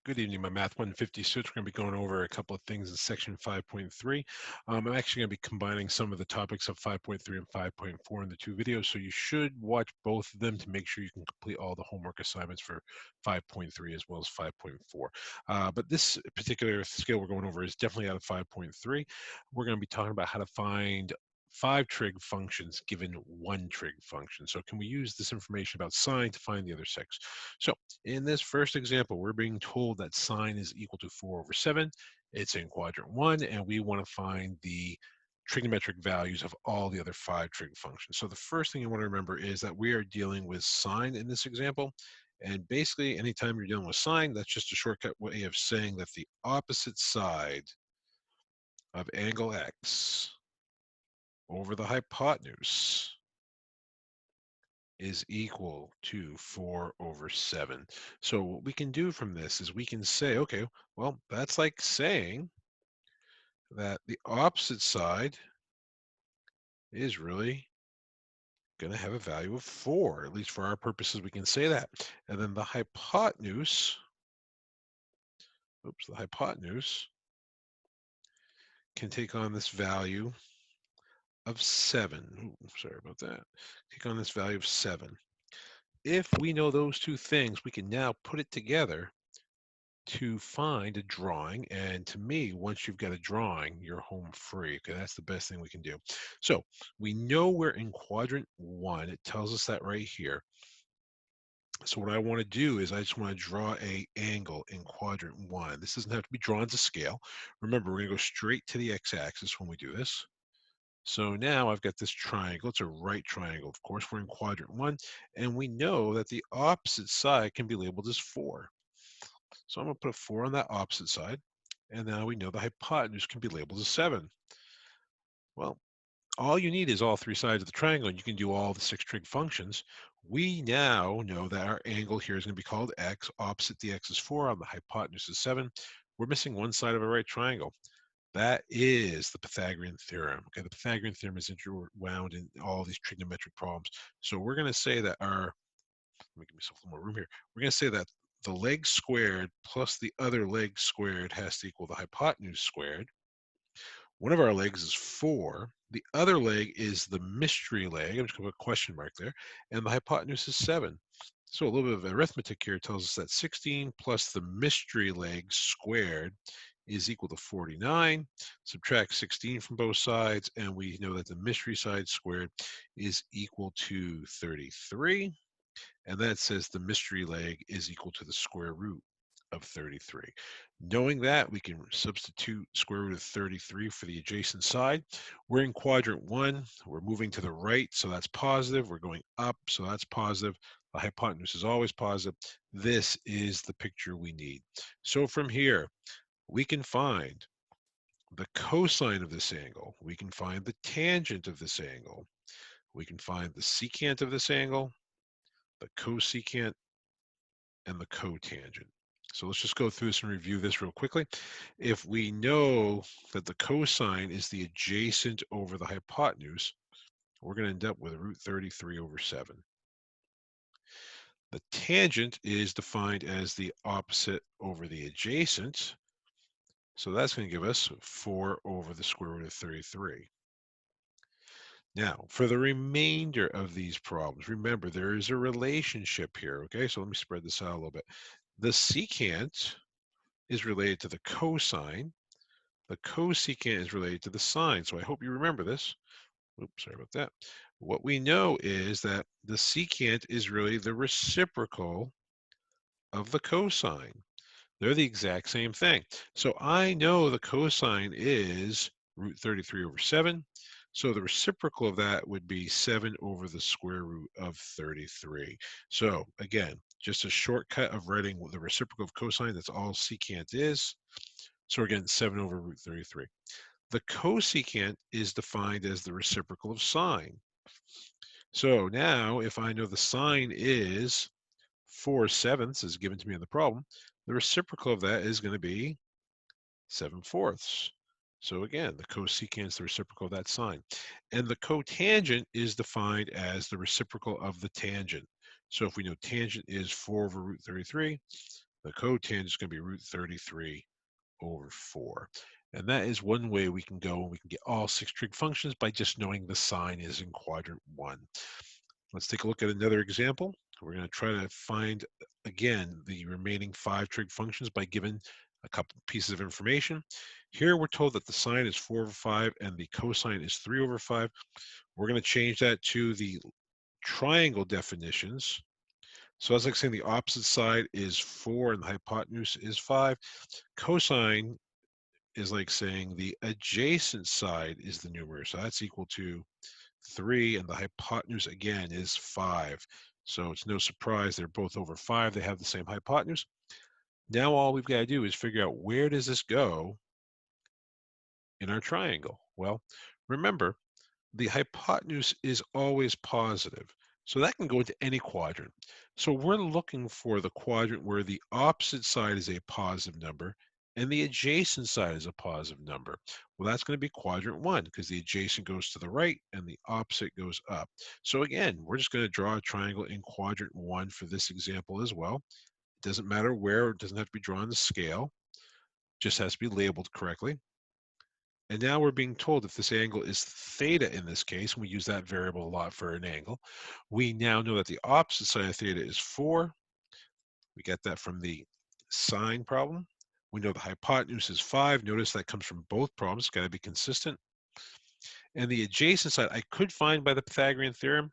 Good evening, my Math 150 students. We're going to be going over a couple of things in section 5.3. I'm actually going to be combining some of the topics of 5.3 and 5.4 in the two videos, so you should watch both of them to make sure you can complete all the homework assignments for 5.3 as well as 5.4. But this particular skill we're going over is definitely out of 5.3. We're going to be talking about how to find 5 trig functions given 1 trig function. So can we use this information about sine to find the other 6? So in this first example, we're being told that sine is equal to 4/7. It's in quadrant 1, and we want to find the trigonometric values of all the other 5 trig functions. So the first thing you want to remember is that we are dealing with sine in this example. And basically, anytime you're dealing with sine, that's just a shortcut way of saying that the opposite side of angle x over the hypotenuse is equal to 4/7. So what we can do from this is we can say, okay, well, that's like saying that the opposite side is really going to have a value of 4. At least for our purposes, we can say that. And then the hypotenuse can take on this value of 7. Ooh, sorry about that. Take on this value of 7. If we know those two things, we can now put it together to find a drawing. And to me, once you've got a drawing, you're home free. Okay, that's the best thing we can do. So we know we're in quadrant 1. It tells us that right here. So what I want to do is I just want to draw a angle in quadrant 1. This doesn't have to be drawn to scale. Remember, we're going to go straight to the x-axis when we do this. So now I've got this triangle. It's a right triangle. Of course, we're in quadrant 1, and we know that the opposite side can be labeled as 4. So I'm going to put a 4 on that opposite side. And now we know the hypotenuse can be labeled as 7. Well, all you need is all 3 sides of the triangle, and you can do all the 6 trig functions. We now know that our angle here is going to be called x. Opposite the x is 4, on the hypotenuse is 7. We're missing one side of a right triangle. That is the Pythagorean theorem. Okay, the Pythagorean theorem is interwound in all these trigonometric problems. So we're going to say that let me give myself a little more room here. We're going to say that the leg squared plus the other leg squared has to equal the hypotenuse squared. One of our legs is 4. The other leg is the mystery leg. I'm just going to put a question mark there. And the hypotenuse is 7. So a little bit of arithmetic here tells us that 16 plus the mystery leg squared is equal to 49. Subtract 16 from both sides, and we know that the mystery side squared is equal to 33. And that says the mystery leg is equal to the square root of 33. Knowing that, we can substitute square root of 33 for the adjacent side. We're in quadrant 1. We're moving to the right, so that's positive. We're going up, so that's positive. The hypotenuse is always positive. This is the picture we need. So from here, we can find the cosine of this angle. We can find the tangent of this angle. We can find the secant of this angle, the cosecant, and the cotangent. So let's just go through this and review this real quickly. If we know that the cosine is the adjacent over the hypotenuse, we're going to end up with root 33/7. The tangent is defined as the opposite over the adjacent. So that's going to give us 4 over the square root of 33. Now, for the remainder of these problems, remember there is a relationship here, okay? So let me spread this out a little bit. The secant is related to the cosine. The cosecant is related to the sine. So I hope you remember this. Oops, sorry about that. What we know is that the secant is really the reciprocal of the cosine. They're the exact same thing. So I know the cosine is root 33/7. So the reciprocal of that would be 7 over the square root of 33. So again, just a shortcut of writing the reciprocal of cosine. That's all secant is. So again, 7 over root 33. The cosecant is defined as the reciprocal of sine. So now if I know the sine is 4/7 is given to me in the problem, the reciprocal of that is going to be 7/4. So again, the cosecant is the reciprocal of that sine. And the cotangent is defined as the reciprocal of the tangent. So if we know tangent is 4 over root 33, The cotangent is going to be root 33 over 4. And that is one way we can go and we can get all 6 trig functions by just knowing the sign is in quadrant 1. Let's take a look at another example. We're going to try to find, again, the remaining 5 trig functions by giving a couple pieces of information. Here we're told that the sine is 4 over 5 and the cosine is 3 over 5. We're going to change that to the triangle definitions. So that's like saying the opposite side is 4 and the hypotenuse is 5. Cosine is like saying the adjacent side is the numerator. So that's equal to 3, and the hypotenuse again is 5. So it's no surprise they're both over 5. They have the same hypotenuse. Now all we've got to do is figure out where does this go in our triangle. Well, remember, the hypotenuse is always positive. So that can go into any quadrant. So we're looking for the quadrant where the opposite side is a positive number and the adjacent side is a positive number. Well, that's going to be quadrant 1 because the adjacent goes to the right and the opposite goes up. So again, we're just going to draw a triangle in quadrant 1 for this example as well. It doesn't matter where, it doesn't have to be drawn to scale, just has to be labeled correctly. And now we're being told if this angle is theta in this case, and we use that variable a lot for an angle, we now know that the opposite side of theta is 4. We get that from the sine problem. We know the hypotenuse is 5. Notice that comes from both problems. It's got to be consistent. And the adjacent side I could find by the Pythagorean theorem,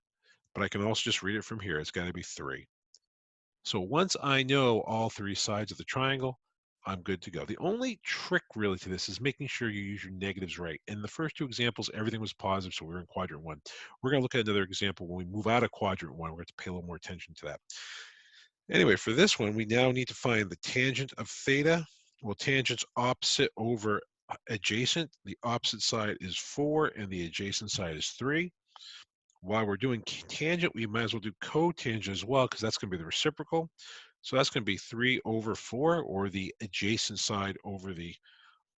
but I can also just read it from here. It's got to be 3. So once I know all 3 sides of the triangle, I'm good to go. The only trick really to this is making sure you use your negatives right. In the first 2 examples, everything was positive, so we were in quadrant 1. We're going to look at another example when we move out of quadrant 1. We're going to pay a little more attention to that. Anyway, for this one, we now need to find the tangent of theta. Well, tangent's opposite over adjacent. The opposite side is 4, and the adjacent side is 3. While we're doing tangent, we might as well do cotangent as well, because that's going to be the reciprocal. So that's going to be 3 over 4, or the adjacent side over the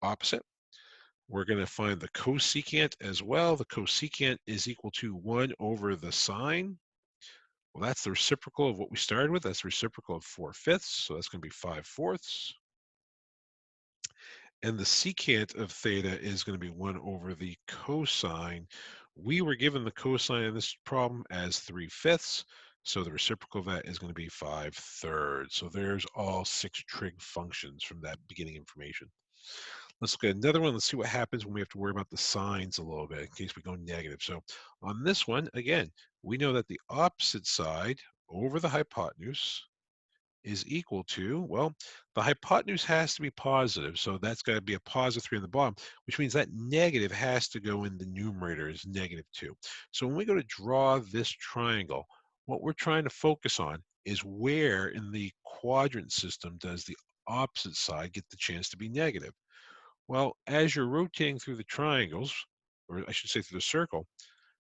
opposite. We're going to find the cosecant as well. The cosecant is equal to 1 over the sine. Well, that's the reciprocal of what we started with. That's the reciprocal of 4/5. So that's going to be 5/4. And the secant of theta is going to be 1 over the cosine. We were given the cosine in this problem as 3/5. So the reciprocal of that is going to be 5/3. So there's all 6 trig functions from that beginning information. Let's look at another one. Let's see what happens when we have to worry about the signs a little bit in case we go negative. So on this one, again, we know that the opposite side over the hypotenuse is equal to, well, the hypotenuse has to be positive, so that's got to be a positive 3 on the bottom, which means that negative has to go in the numerator as -2. So when we go to draw this triangle, what we're trying to focus on is where in the quadrant system does the opposite side get the chance to be negative. Well, as you're rotating through the triangles, or I should say through the circle,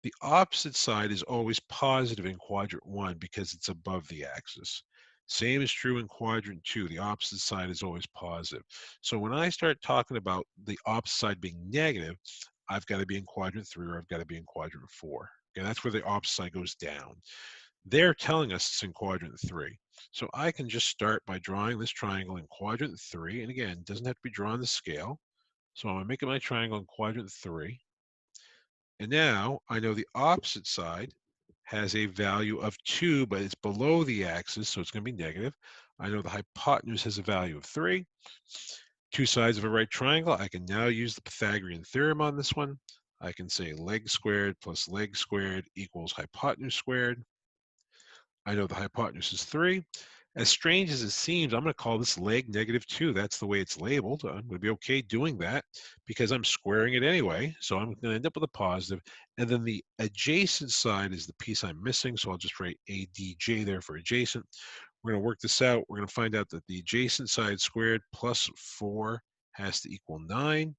the opposite side is always positive in quadrant 1 because it's above the axis. Same is true in quadrant 2. The opposite side is always positive. So when I start talking about the opposite side being negative, I've got to be in quadrant 3 or I've got to be in quadrant 4. Okay, that's where the opposite side goes down. They're telling us it's in quadrant 3. So I can just start by drawing this triangle in quadrant 3. And again, it doesn't have to be drawn to scale. So I'm making my triangle in quadrant 3. And now I know the opposite side has a value of 2, but it's below the axis, so it's going to be negative. I know the hypotenuse has a value of 3. 2 sides of a right triangle. I can now use the Pythagorean theorem on this one. I can say leg squared plus leg squared equals hypotenuse squared. I know the hypotenuse is 3. As strange as it seems, I'm going to call this leg -2. That's the way it's labeled. I'm going to be okay doing that because I'm squaring it anyway. So I'm going to end up with a positive. And then the adjacent side is the piece I'm missing. So I'll just write ADJ there for adjacent. We're going to work this out. We're going to find out that the adjacent side squared plus 4 has to equal 9.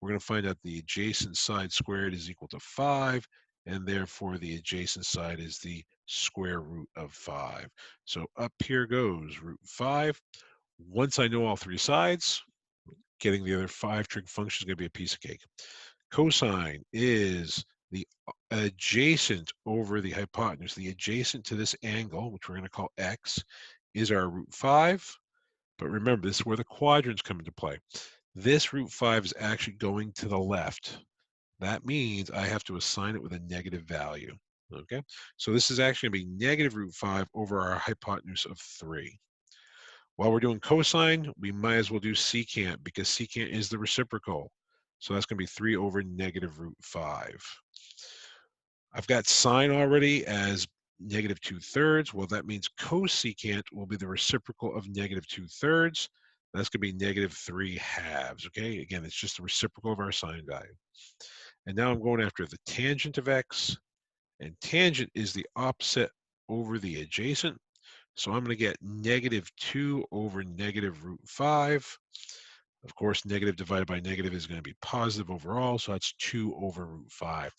We're going to find out the adjacent side squared is equal to 5, and therefore the adjacent side is the square root of 5. So up here goes root 5. Once I know all 3 sides, getting the other 5 trig functions is going to be a piece of cake. Cosine is the adjacent over the hypotenuse. The adjacent to this angle, which we're going to call x, is our root 5. But remember, this is where the quadrants come into play. This root 5 is actually going to the left. That means I have to assign it with a negative value. Okay, so this is actually going to be negative root 5 over our hypotenuse of 3. While we're doing cosine, we might as well do secant because secant is the reciprocal. So that's going to be 3 over negative root 5. I've got sine already as negative 2/3. Well, that means cosecant will be the reciprocal of negative 2/3. That's going to be negative 3/2. Okay, again, it's just the reciprocal of our sine value. And now I'm going after the tangent of x, and tangent is the opposite over the adjacent. So I'm going to get negative 2 over negative root 5. Of course, negative divided by negative is going to be positive overall, so that's 2 over root 5.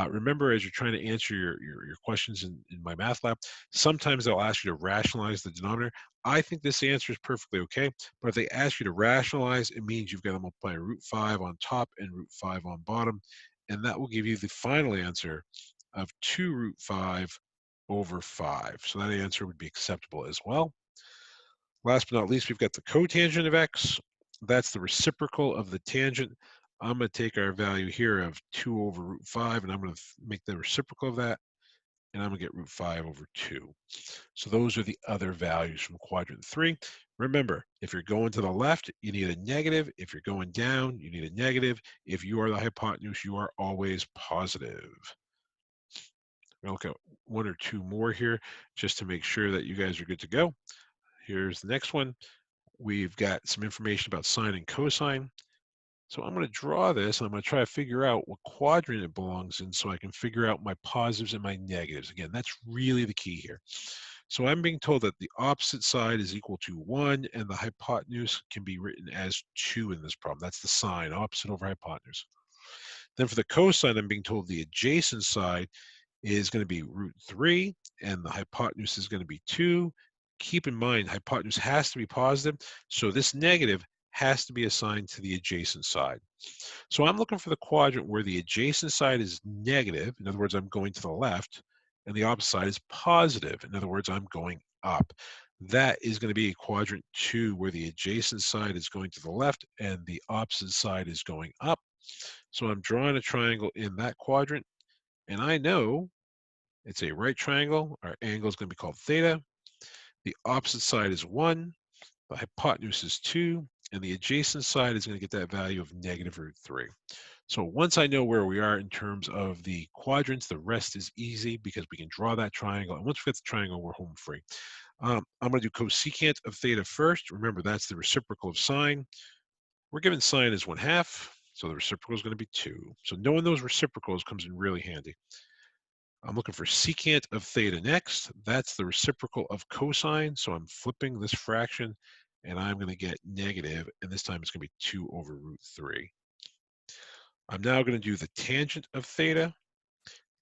Remember, as you're trying to answer your questions in my math lab, sometimes they'll ask you to rationalize the denominator. I think this answer is perfectly okay, but if they ask you to rationalize, it means you've got to multiply root 5 on top and root 5 on bottom, and that will give you the final answer of 2 root 5 over 5. So that answer would be acceptable as well. Last but not least, we've got the cotangent of x. That's the reciprocal of the tangent. I'm going to take our value here of 2 over root 5, and I'm going to make the reciprocal of that, and I'm going to get root 5 over 2. So those are the other values from quadrant 3. Remember, if you're going to the left, you need a negative. If you're going down, you need a negative. If you are the hypotenuse, you are always positive. We'll look at one or two more here just to make sure that you guys are good to go. Here's the next one. We've got some information about sine and cosine. So I'm going to draw this, and I'm going to try to figure out what quadrant it belongs in so I can figure out my positives and my negatives. Again, that's really the key here. So I'm being told that the opposite side is equal to 1, and the hypotenuse can be written as 2 in this problem. That's the sine, opposite over hypotenuse. Then for the cosine, I'm being told the adjacent side is going to be root 3, and the hypotenuse is going to be 2. Keep in mind, hypotenuse has to be positive, so this negative has to be assigned to the adjacent side. So I'm looking for the quadrant where the adjacent side is negative, in other words, I'm going to the left, and the opposite side is positive, in other words, I'm going up. That is going to be quadrant 2, where the adjacent side is going to the left and the opposite side is going up. So I'm drawing a triangle in that quadrant, and I know it's a right triangle. Our angle is going to be called theta. The opposite side is 1. The hypotenuse is 2. And the adjacent side is going to get that value of negative root 3. So once I know where we are in terms of the quadrants, the rest is easy because we can draw that triangle. And once we get the triangle, we're home free. I'm going to do cosecant of theta first. Remember, that's the reciprocal of sine. We're given sine as 1/2. So the reciprocal is going to be 2. So knowing those reciprocals comes in really handy. I'm looking for secant of theta next. That's the reciprocal of cosine. So I'm flipping this fraction, and I'm going to get negative, and this time it's going to be 2 over root 3. I'm now going to do the tangent of theta.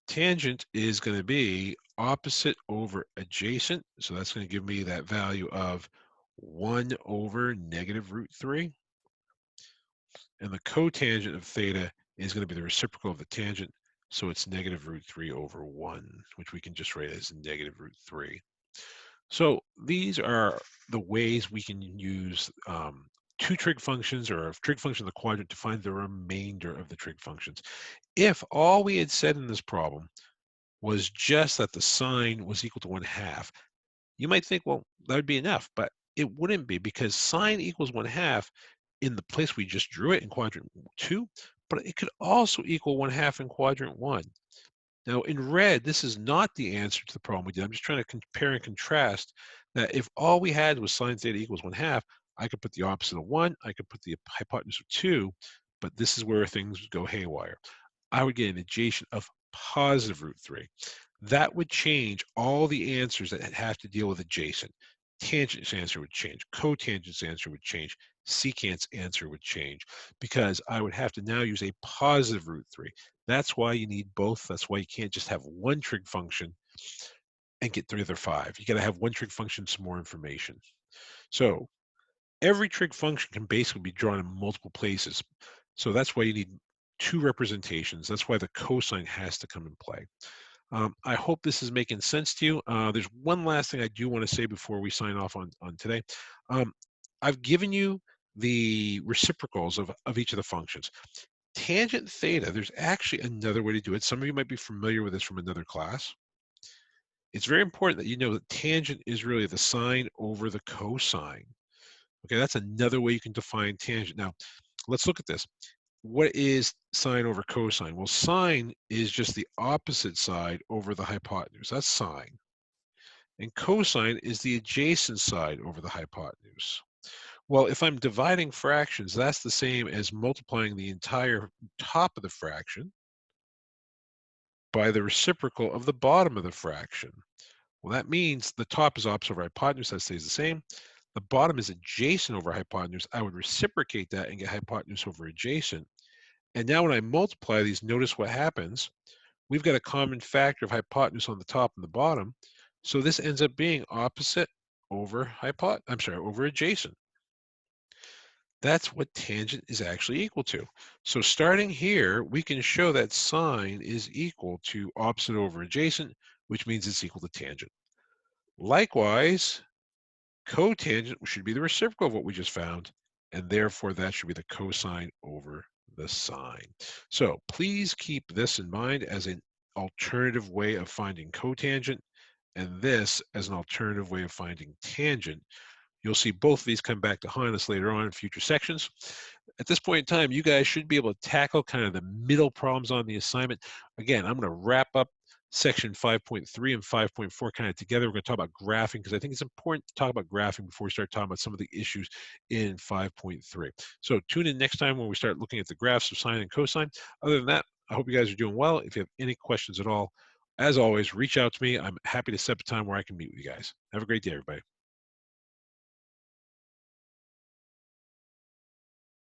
Tangent is going to be opposite over adjacent. So that's going to give me that value of 1 over negative root 3. And the cotangent of theta is going to be the reciprocal of the tangent. So it's negative root 3 over 1, which we can just write as negative root 3. So these are the ways we can use two trig functions or a trig function in the quadrant to find the remainder of the trig functions. If all we had said in this problem was just that the sine was equal to 1/2, you might think, well, that would be enough, but it wouldn't be because sine equals 1/2 in the place we just drew it in quadrant 2, but it could also equal 1/2 in quadrant 1. Now in red, this is not the answer to the problem we did. I'm just trying to compare and contrast that if all we had was sine theta equals 1/2, I could put the opposite of 1, I could put the hypotenuse of 2, but this is where things go haywire. I would get an adjacent of positive root 3. That would change all the answers that have to deal with adjacent. Tangent's answer would change. Cotangent's answer would change. Secant's answer would change because I would have to now use a positive root 3. That's why you need both. That's why you can't just have one trig function and get the other 5. You got to have one trig function, some more information. So every trig function can basically be drawn in multiple places. So that's why you need two representations. That's why the cosine has to come in play. I hope this is making sense to you. There's one last thing I do want to say before we sign off on today. Um, I've given you the reciprocals of each of the functions. Tangent theta, there's actually another way to do it. Some of you might be familiar with this from another class. It's very important that you know that tangent is really the sine over the cosine. Okay, that's another way you can define tangent. Now, let's look at this. What is sine over cosine? Well, sine is just the opposite side over the hypotenuse. That's sine. And cosine is the adjacent side over the hypotenuse. Well, if I'm dividing fractions, that's the same as multiplying the entire top of the fraction by the reciprocal of the bottom of the fraction. Well, that means the top is opposite over hypotenuse, that stays the same. The bottom is adjacent over hypotenuse. I would reciprocate that and get hypotenuse over adjacent. And now when I multiply these, notice what happens. We've got a common factor of hypotenuse on the top and the bottom. So this ends up being opposite over over adjacent. That's what tangent is actually equal to. So starting here, we can show that sine is equal to opposite over adjacent, which means it's equal to tangent. Likewise, cotangent should be the reciprocal of what we just found, and therefore that should be the cosine over the sine. So please keep this in mind as an alternative way of finding cotangent, and this as an alternative way of finding tangent. You'll see both of these come back to haunt us later on in future sections. At this point in time, you guys should be able to tackle kind of the middle problems on the assignment. Again, I'm going to wrap up section 5.3 and 5.4 kind of together. We're going to talk about graphing because I think it's important to talk about graphing before we start talking about some of the issues in 5.3. So tune in next time when we start looking at the graphs of sine and cosine. Other than that, I hope you guys are doing well. If you have any questions at all, as always, reach out to me. I'm happy to set up a time where I can meet with you guys. Have a great day, everybody.